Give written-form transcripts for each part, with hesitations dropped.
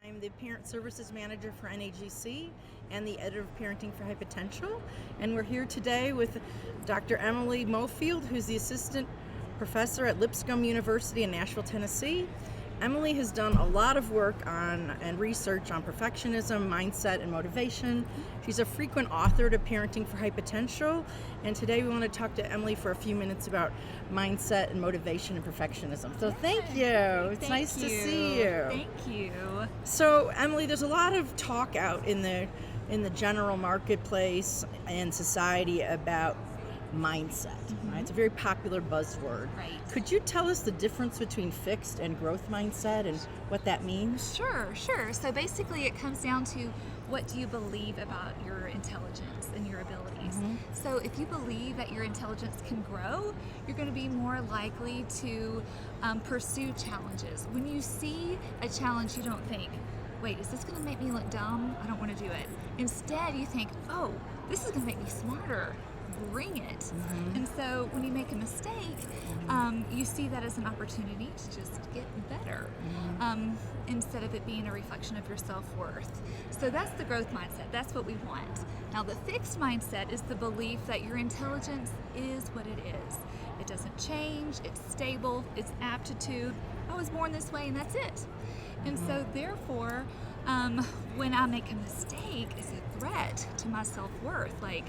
I'm the Parent Services Manager for NAGC and the editor of Parenting for High Potential. And we're here today with Dr. Emily Mofield, who's the Assistant Professor at Lipscomb University in Nashville, Tennessee. Emily has done a lot of work on and research on perfectionism, mindset, and motivation. She's a frequent author to Parenting for High Potential, and today we want to talk to Emily for a few minutes about mindset and motivation and perfectionism. So thank you. It's nice to see you. Thank you. So Emily, there's a lot of talk out in the general marketplace and society about mindset. Right? It's a very popular buzzword. Right. Could you tell us the difference between fixed and growth mindset and what that means? Sure. So basically it comes down to, what do you believe about your intelligence and your abilities? So if you believe that your intelligence can grow, you're going to be more likely to pursue challenges. When you see a challenge, you don't think, wait, is this going to make me look dumb? I don't want to do it. Instead, you think, oh, this is going to make me smarter. Bring it. And so when you make a mistake, you see that as an opportunity to just get better, instead of it being a reflection of your self-worth. So that's the growth mindset. That's what we want. Now the fixed mindset is the belief that your intelligence is what it is. It doesn't change, it's stable, it's aptitude. I was born this way and that's it. And so therefore, when I make a mistake, it's a threat to my self-worth. Like,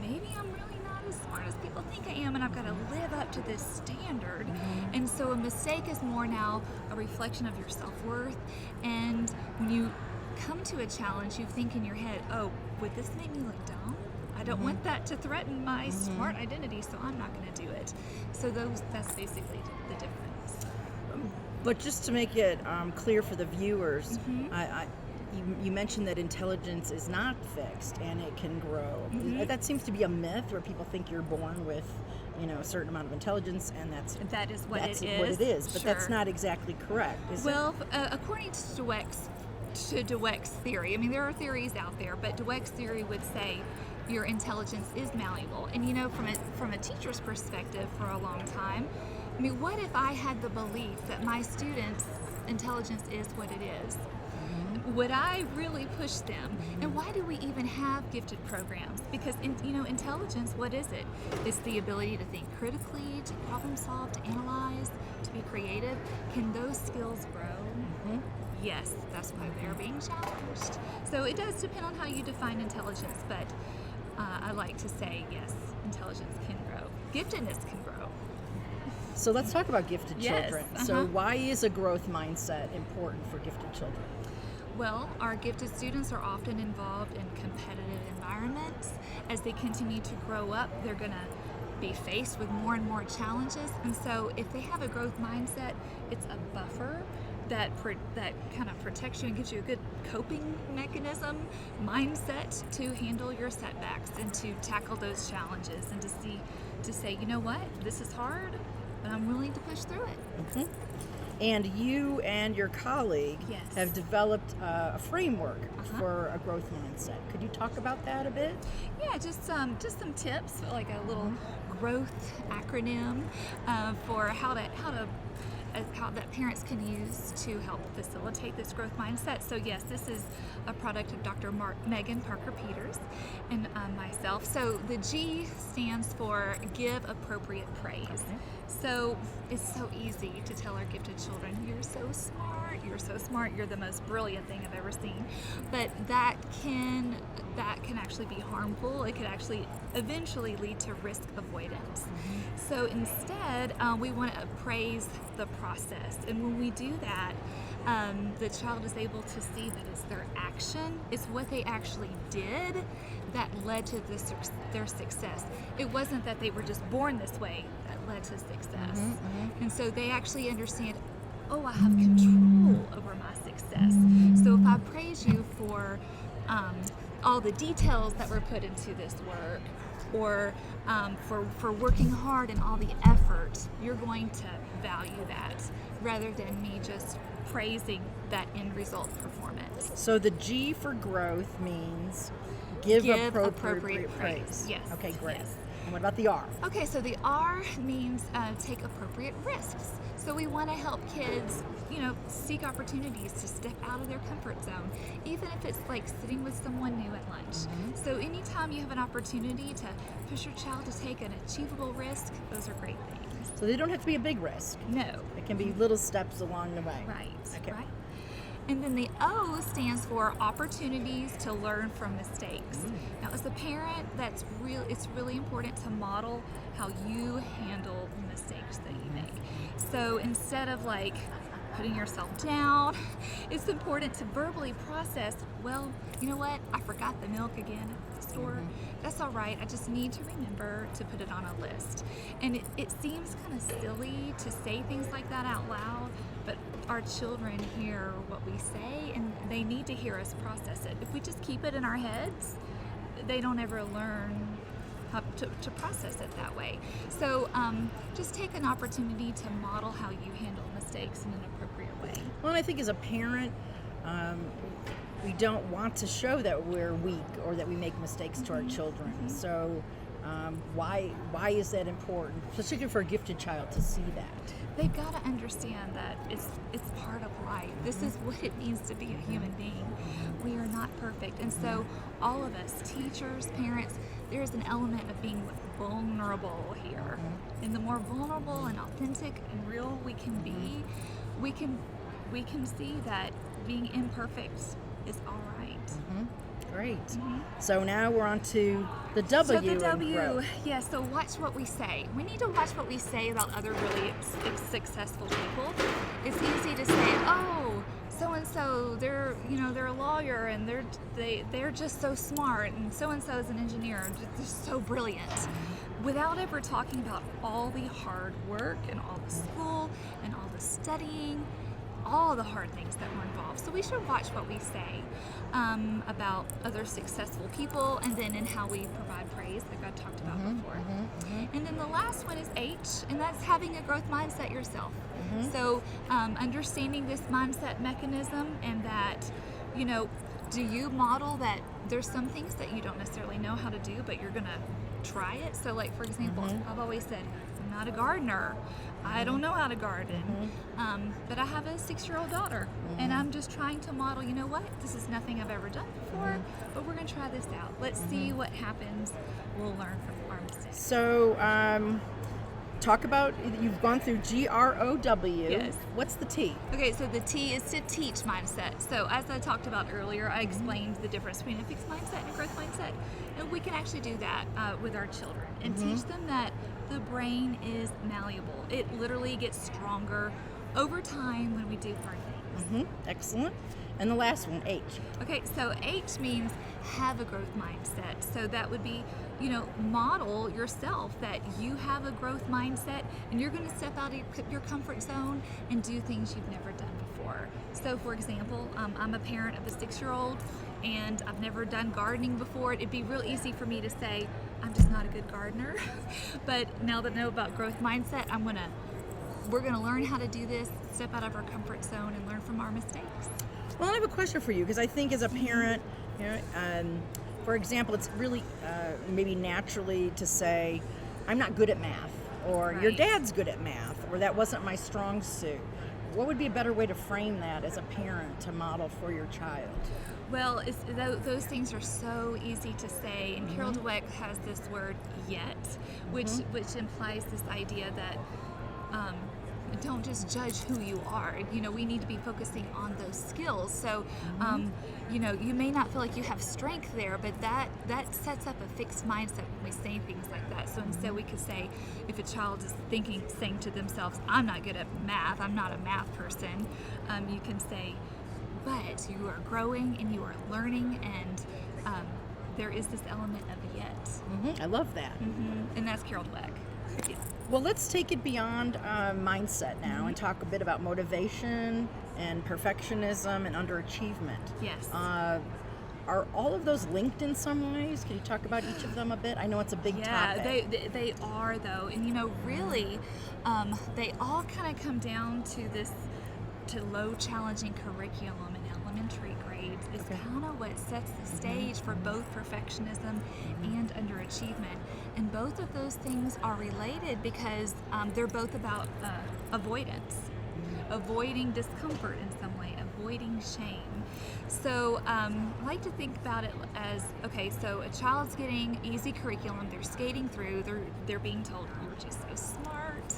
maybe I'm really not as smart as people think I am, and I've got to live up to this standard. And so a mistake is more now a reflection of your self-worth. And when you come to a challenge, you think in your head, oh, would this make me look dumb? I don't want that to threaten my smart identity, so I'm not going to do it. So that's basically the difference. But just to make it clear for the viewers, you mentioned that intelligence is not fixed and it can grow. That seems to be a myth where people think you're born with, a certain amount of intelligence, and that is what that's it is. what it is. But Sure. that's not exactly correct, is it? Well, according to Dweck's theory, I mean, there are theories out there, but Dweck's theory would say your intelligence is malleable. And from a teacher's perspective, for a long time, I mean, what if I had the belief that my students' intelligence is what it is? Would I really push them? And why do we even have gifted programs? Because intelligence, what is it? It's the ability to think critically, to problem solve, to analyze, to be creative. Can those skills grow? Yes, that's why they're being challenged. So it does depend on how you define intelligence, but I like to say, yes, intelligence can grow. Giftedness can grow. So let's talk about gifted Yes, children. So why is a growth mindset important for gifted children? Well, our gifted students are often involved in competitive environments. As they continue to grow up, they're going to be faced with more and more challenges. And so if they have a growth mindset, it's a buffer that kind of protects you and gives you a good coping mechanism, mindset to handle your setbacks and to tackle those challenges, and to say, you know what, this is hard, but I'm willing to push through it. And you and your colleague Yes. have developed a framework for a growth mindset. Could you talk about that a bit? Yeah, just some tips, like a little growth acronym for how that parents can use to help facilitate this growth mindset. So yes, this is a product of Dr. Megan Parker Peters and myself. So the G stands for give appropriate praise. So it's so easy to tell our gifted children, you're so smart, you're the most brilliant thing I've ever seen. But that can actually be harmful. It could actually eventually lead to risk avoidance. So instead, we want to praise the process. And when we do that, the child is able to see that it's their action, it's what they actually did that led to their success. It wasn't that they were just born this way that led to success. And so they actually understand, oh, I have control over my success. So if I praise you for all the details that were put into this work, or for working hard and all the effort, you're going to value that rather than me just praising that end result performance. So the G for growth means give appropriate praise. Yes. Okay, great. Yes. And what about the R? Okay, so the R means take appropriate risks. So we want to help kids, seek opportunities to step out of their comfort zone, even if it's like sitting with someone new at lunch. So anytime you have an opportunity to push your child to take an achievable risk, those are great things. So they don't have to be a big risk. No. It can be little steps along the way. Right. Okay. Right. And then the O stands for opportunities to learn from mistakes. Now, as a parent, it's really important to model how you handle the mistakes that you make. So instead of like putting yourself down, it's important to verbally process, well, you know what? I forgot the milk again at the store. That's all right. I just need to remember to put it on a list. And it seems kind of silly to say things like that out loud, but our children hear what we say and they need to hear us process it. If we just keep it in our heads, they don't ever learn how to process it that way. So just take an opportunity to model how you handle mistakes in an appropriate way. Well, and I think as a parent, we don't want to show that we're weak or that we make mistakes to our children. So why is that important, particularly for a gifted child, to see that? They've got to understand that it's part of life. This is what it means to be a human being. We are not perfect. And so all of us, teachers, parents, there's an element of being vulnerable here. And the more vulnerable and authentic and real we can be, we can see that being imperfect is all right. Great. So now we're on to the W. So the in W, growth. yeah, so watch what we say. We need to watch what we say about other really successful people. It's easy to say, oh, so-and-so, they're a lawyer and they're just so smart, and so-and-so is an engineer, they're so brilliant, without ever talking about all the hard work and all the school and all the studying, all the hard things that were involved. So we should watch what we say about other successful people, and then in how we provide praise, like I talked about before. And then the last one is H, and that's having a growth mindset yourself. So understanding this mindset mechanism, and that, do you model that there's some things that you don't necessarily know how to do, but you're gonna try it? So like, for example, I've always said, I'm not a gardener. I don't know how to garden, but I have a 6-year-old daughter, and I'm just trying to model, you know what, this is nothing I've ever done before, but we're going to try this out. Let's see what happens. We'll learn from our mistakes. So talk about, you've gone through GROW. Yes. What's the T? Okay, so the T is to teach mindset. So as I talked about earlier, I explained the difference between a fixed mindset and a growth mindset. And we can actually do that with our children and teach them that the brain is malleable. It literally gets stronger over time when we do hard things. Excellent. And the last one, H. Okay, so H means have a growth mindset. So that would be, model yourself that you have a growth mindset and you're going to step out of your comfort zone and do things you've never done before. So for example, I'm a parent of a 6-year-old and I've never done gardening before. It'd be real easy for me to say, I'm just not a good gardener. But now that I know about growth mindset, we're gonna learn how to do this, step out of our comfort zone and learn from our mistakes. Well, I have a question for you, because I think as a parent, for example, it's really maybe naturally to say, I'm not good at math, or your dad's good at math, or that wasn't my strong suit. What would be a better way to frame that as a parent to model for your child? Well, those things are so easy to say, and Carol Dweck has this word "yet," which implies this idea that don't just judge who you are. We need to be focusing on those skills. So, you may not feel like you have strength there, but that sets up a fixed mindset when we say things like that. So instead, we could say, if a child is saying to themselves, "I'm not good at math. I'm not a math person," you can say, but you are growing and you are learning, and there is this element of yet. I love that. And that's Carol Dweck. Yeah. Well, let's take it beyond mindset now and talk a bit about motivation and perfectionism and underachievement. Yes. Are all of those linked in some ways? Can you talk about each of them a bit? I know it's a big topic. Yeah, they are, though. And, really, they all kind of come down to low challenging curriculum in elementary grades is kind of what sets the stage for both perfectionism and underachievement. And both of those things are related because they're both about avoidance, avoiding discomfort in some way, avoiding shame. So I like to think about it as, okay, so a child's getting easy curriculum, they're skating through, they're being told, you're just so smart.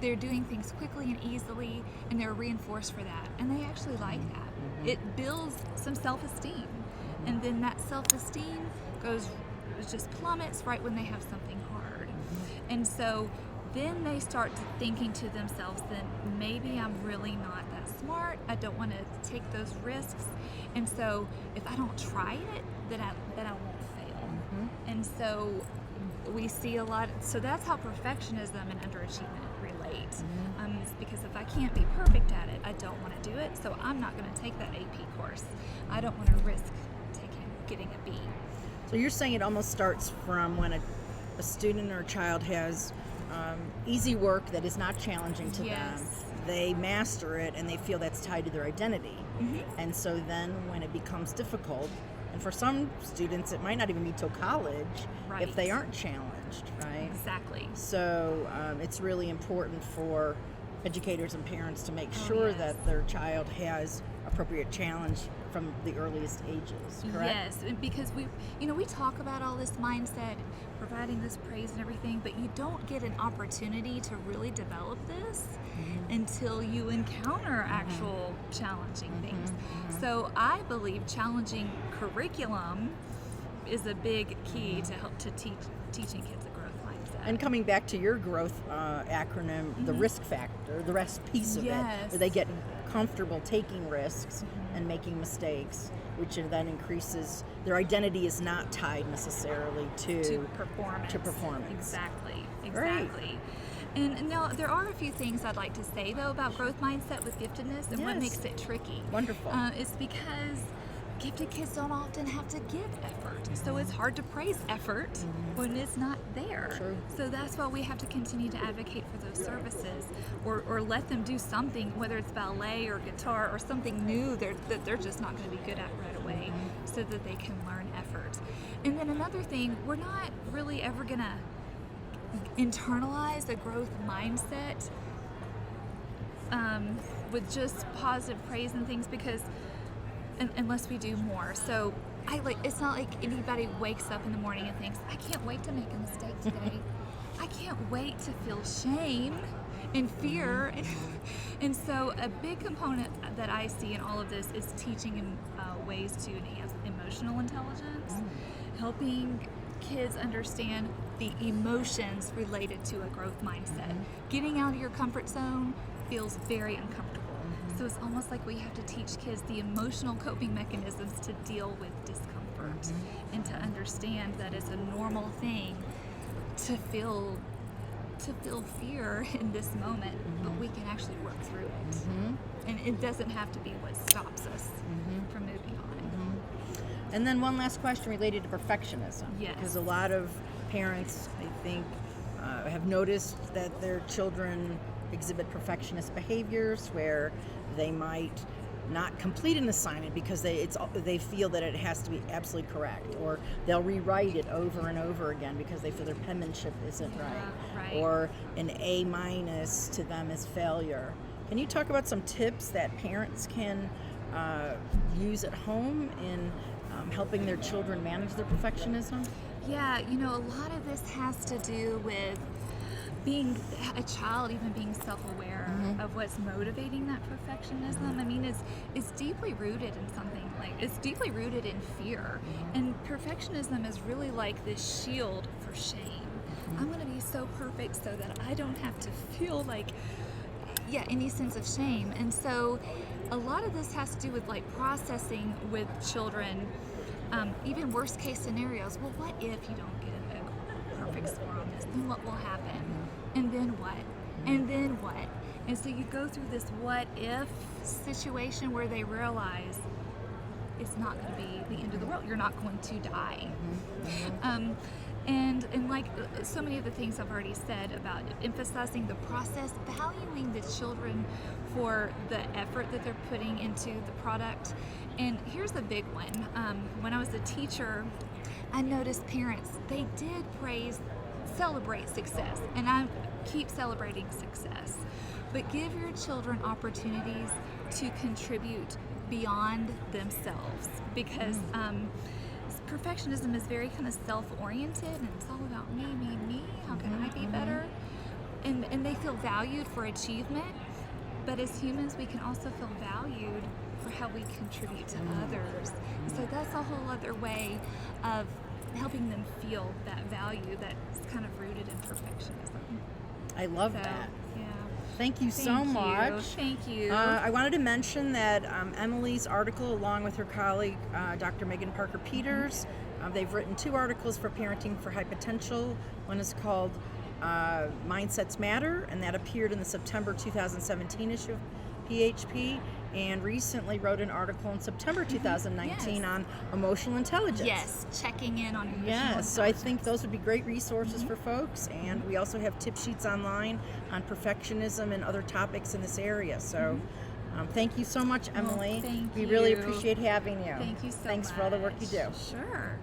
They're doing things quickly and easily, and they're reinforced for that. And they actually like that. It builds some self-esteem. And then that self-esteem just plummets right when they have something hard. And so then they start thinking to themselves, then maybe I'm really not that smart. I don't want to take those risks. And so if I don't try it, then I won't fail. And so we see a lot. So that's how perfectionism and underachievement relate. It's because if I can't be perfect at it, I don't want to do it. So I'm not going to take that AP course. I don't want to risk getting a B. So you're saying it almost starts from when a student or a child has easy work that is not challenging to them. They master it and they feel that's tied to their identity. And so then when it becomes difficult, and for some students it might not even be till college if they aren't challenged, right? Exactly. So it's really important for educators and parents to make sure that their child has appropriate challenge from the earliest ages, correct? Yes, because we talk about all this mindset, providing this praise and everything, but you don't get an opportunity to really develop this until you encounter actual challenging things. So I believe challenging curriculum is a big key to help to teaching kids a growth mindset. And coming back to your growth acronym, the risk factor, the rest piece of it, where they get comfortable taking risks and making mistakes, which then increases their identity is not tied necessarily to performance. Exactly. Right. And now there are a few things I'd like to say though about growth mindset with giftedness and what makes it tricky. Wonderful. It's because gifted kids don't often have to give effort, so it's hard to praise effort when it's not there. True. So that's why we have to continue to advocate for those services, or let them do something, whether it's ballet or guitar or something new that they're just not going to be good at right away, so that they can learn effort. And then another thing, we're not really ever going to internalize a growth mindset with just positive praise and things, because unless we do more. So it's not like anybody wakes up in the morning and thinks, I can't wait to make a mistake today. I can't wait to feel shame and fear. And so a big component that I see in all of this is teaching them ways to enhance emotional intelligence, helping kids understand the emotions related to a growth mindset. Getting out of your comfort zone feels very uncomfortable. So it's almost like we have to teach kids the emotional coping mechanisms to deal with discomfort and to understand that it's a normal thing to feel fear in this moment, but we can actually work through it. And it doesn't have to be what stops us from moving on. And then one last question related to perfectionism. Yes. Because a lot of parents, I think, have noticed that their children exhibit perfectionist behaviors where they might not complete an assignment because they feel that it has to be absolutely correct, or they'll rewrite it over and over again because they feel their penmanship isn't right, or an A- to them is failure. Can you talk about some tips that parents can use at home in helping their children manage their perfectionism? Yeah, a lot of this has to do with being a child, even being self-aware of what's motivating that perfectionism. I mean, it's deeply rooted in something, it's deeply rooted in fear. And perfectionism is really like this shield for shame. I'm going to be so perfect so that I don't have to feel any sense of shame. And so a lot of this has to do with processing with children, even worst case scenarios. Well, what if you don't get a perfect score on this? Then what will happen? And then what? And then what? And so you go through this what if situation where they realize it's not going to be the end of the world. You're not going to die. And like so many of the things I've already said about emphasizing the process, valuing the children for the effort that they're putting into the product. And here's the big one. When I was a teacher, I noticed parents, they did celebrate success, and I keep celebrating success, but give your children opportunities to contribute beyond themselves, because perfectionism is very kind of self-oriented, and it's all about me, how can I be better? And they feel valued for achievement, but as humans we can also feel valued for how we contribute to others. So that's a whole other way of helping them feel that value that's kind of rooted in perfectionism. I love So, that. yeah. Thank you so much. Thank you. I wanted to mention that Emily's article, along with her colleague, Dr. Megan Parker Peters, they've written 2 articles for Parenting for High Potential. One is called Mindsets Matter, and that appeared in the September 2017 issue of PHP, and recently wrote an article in September 2019 Yes. on emotional intelligence. Yes, checking in on your Yes, so I think those would be great resources for folks, and we also have tip sheets online on perfectionism and other topics in this area. So thank you so much, Emily. Thank we really you. appreciate having you. Thank you so Thanks much. for all the work you do. Sure.